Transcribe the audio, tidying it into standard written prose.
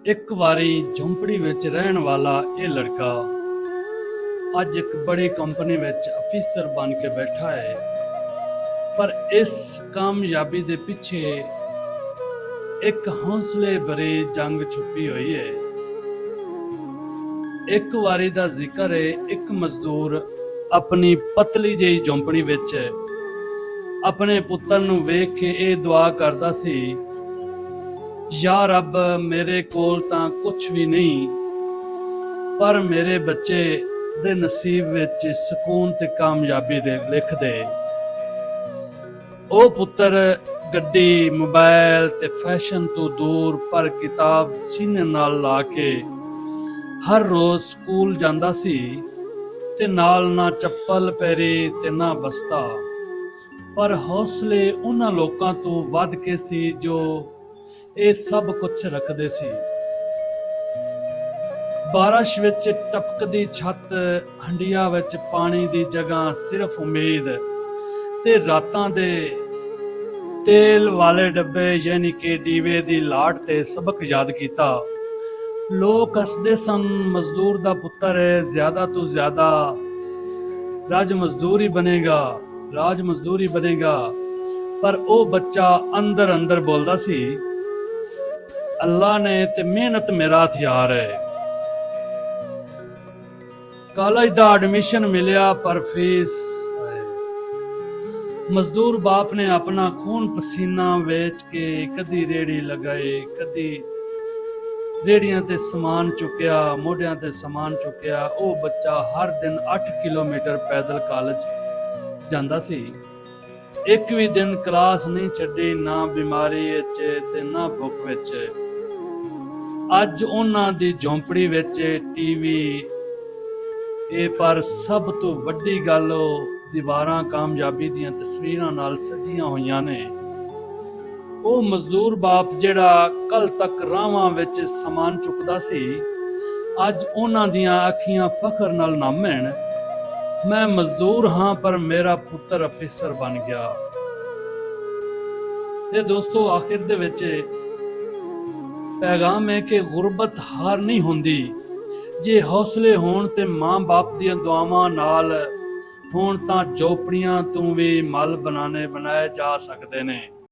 ਇੱਕ ਵਾਰੀ ਝੁੰਪੜੀ ਵਿੱਚ ਰਹਿਣ ਵਾਲਾ ਇਹ ਲੜਕਾ ਅੱਜ ਇੱਕ ਬੜੀ ਕੰਪਨੀ ਵਿੱਚ ਅਫੀਸਰ ਬਣ ਕੇ ਬੈਠਾ ਹੈ। ਪਰ ਇਸ ਕਾਮਯਾਬੀ ਦੇ ਪਿੱਛੇ ਇੱਕ ਹੌਸਲੇ ਭਰੀ ਜੰਗ ਛੁਪੀ ਹੋਈ ਹੈ। ਇੱਕ ਵਾਰੀ ਦਾ ਜ਼ਿਕਰ ਹੈ, ਇੱਕ ਮਜ਼ਦੂਰ ਆਪਣੀ ਪਤਲੀ ਜਿਹੀ ਝੁੰਪੜੀ ਵਿੱਚ ਆਪਣੇ ਪੁੱਤਰ ਨੂੰ ਵੇਖ ਕੇ ਇਹ ਦੁਆ ਕਰਦਾ ਸੀ, ਯਾ ਰੱਬ, ਮੇਰੇ ਕੋਲ ਤਾਂ ਕੁਝ ਵੀ ਨਹੀਂ, ਪਰ ਮੇਰੇ ਬੱਚੇ ਦੇ ਨਸੀਬ ਵਿੱਚ ਸਕੂਨ ਤੇ ਕਾਮਯਾਬੀ ਦੇ ਲਿਖ ਦੇ। ਉਹ ਪੁੱਤਰ ਗੱਡੀ, ਮੋਬਾਈਲ ਤੇ ਫੈਸ਼ਨ ਤੋਂ ਦੂਰ ਪਰ ਕਿਤਾਬ ਸੀਨੇ ਨਾਲ ਲਾ ਕੇ ਹਰ ਰੋਜ਼ ਸਕੂਲ ਜਾਂਦਾ ਸੀ ਤੇ ਨਾਲ ਨਾ ਚੱਪਲ ਪੈਰੀ ਤੇ ਨਾ ਬਸਤਾ। ਪਰ ਹੌਸਲੇ ਉਹਨਾਂ ਲੋਕਾਂ ਤੋਂ ਵੱਧ ਕੇ ਸੀ ਜੋ ਇਹ ਸਭ ਕੁਝ ਰੱਖਦੇ ਸੀ। ਬਾਰਿਸ਼ ਵਿੱਚ ਟਪਕਦੀ ਛੱਤ, ਹੰਡੀਆਂ ਵਿੱਚ ਪਾਣੀ ਦੀ ਜਗ੍ਹਾ ਸਿਰਫ ਉਮੀਦ, ਤੇ ਰਾਤਾਂ ਦੇ ਤੇਲ ਵਾਲੇ ਡੱਬੇ ਯਾਨੀ ਕਿ ਦੀਵੇ ਦੀ ਲਾਟ ਤੇ ਸਬਕ ਯਾਦ ਕੀਤਾ। ਲੋਕ ਹੱਸਦੇ ਸਨ, ਮਜ਼ਦੂਰ ਦਾ ਪੁੱਤਰ ਹੈ, ਜ਼ਿਆਦਾ ਤੋਂ ਜ਼ਿਆਦਾ ਰਾਜ ਮਜ਼ਦੂਰ ਹੀ ਬਣੇਗਾ। ਪਰ ਉਹ ਬੱਚਾ ਅੰਦਰ ਅੰਦਰ ਬੋਲਦਾ ਸੀ, ਅੱਲਾ ਨੇ ਤੇ ਮਿਹਨਤ ਮੇਰਾ ਹਥਿਆਰ ਹੈ। ਕਾਲਜ ਦਾ ਐਡਮਿਸ਼ਨ ਮਿਲਿਆ ਪਰ ਫੀਸ। ਮਜ਼ਦੂਰ ਬਾਪ ਨੇ ਆਪਣਾ ਖੂਨ ਪਸੀਨਾ ਵੇਚ ਕੇ ਕਦੀ ਰੇੜੀ ਲਗਾਈ, ਕਦੀ ਰੇੜੀਆਂ ਤੇ ਸਮਾਨ ਚੁੱਕਿਆ, ਮੋਢਿਆਂ ਤੇ ਸਮਾਨ ਚੁੱਕਿਆ। ਉਹ ਬੱਚਾ ਹਰ ਦਿਨ 8 ਕਿਲੋਮੀਟਰ ਪੈਦਲ ਕਾਲਜ ਜਾਂਦਾ ਸੀ। ਇੱਕ ਵੀ ਦਿਨ ਕਲਾਸ ਨਹੀਂ ਛੱਡੀ, ਨਾ ਬਿਮਾਰੀ ਵਿੱਚ ਤੇ ਨਾ ਭੁੱਖ ਵਿੱਚ। ਅੱਜ ਉਹਨਾਂ ਦੀ ਝੌਂਪੜੀ ਵਿੱਚ ਟੀਵੀ ਇਹ, ਪਰ ਸਭ ਤੋਂ ਵੱਡੀ ਗੱਲ ਉਹ ਦੀਵਾਰਾਂ ਕਾਮਯਾਬੀ ਦੀਆਂ ਤਸਵੀਰਾਂ ਨਾਲ ਸਜੀਆਂ ਹੋਈਆਂ ਨੇ। ਉਹ ਮਜ਼ਦੂਰ ਬਾਪ ਜਿਹੜਾ ਕੱਲ ਤੱਕ ਰਾਹਾਂ ਵਿੱਚ ਸਮਾਨ ਚੁੱਕਦਾ ਸੀ, ਅੱਜ ਉਹਨਾਂ ਦੀਆਂ ਅੱਖੀਆਂ ਫਖਰ ਨਾਲ ਨਾਮਣ, ਮੈਂ ਮਜ਼ਦੂਰ ਹਾਂ ਪਰ ਮੇਰਾ ਪੁੱਤਰ ਅਫੀਸਰ ਬਣ ਗਿਆ। ਤੇ ਦੋਸਤੋ, ਆਖਿਰ ਦੇ ਵਿੱਚ ਪੈਗਾਮ ਹੈ ਕਿ ਗੁਰਬਤ ਹਾਰ ਨਹੀਂ ਹੁੰਦੀ। ਜੇ ਹੌਸਲੇ ਹੋਣ ਤੇ ਮਾਂ-ਬਾਪ ਦੀਆਂ ਦੁਆਵਾਂ ਨਾਲ ਹੋਣ ਤਾਂ ਝੋਪੜੀਆਂ ਤੋਂ ਵੀ ਮੱਲ ਬਣਾਏ ਜਾ ਸਕਦੇ ਨੇ।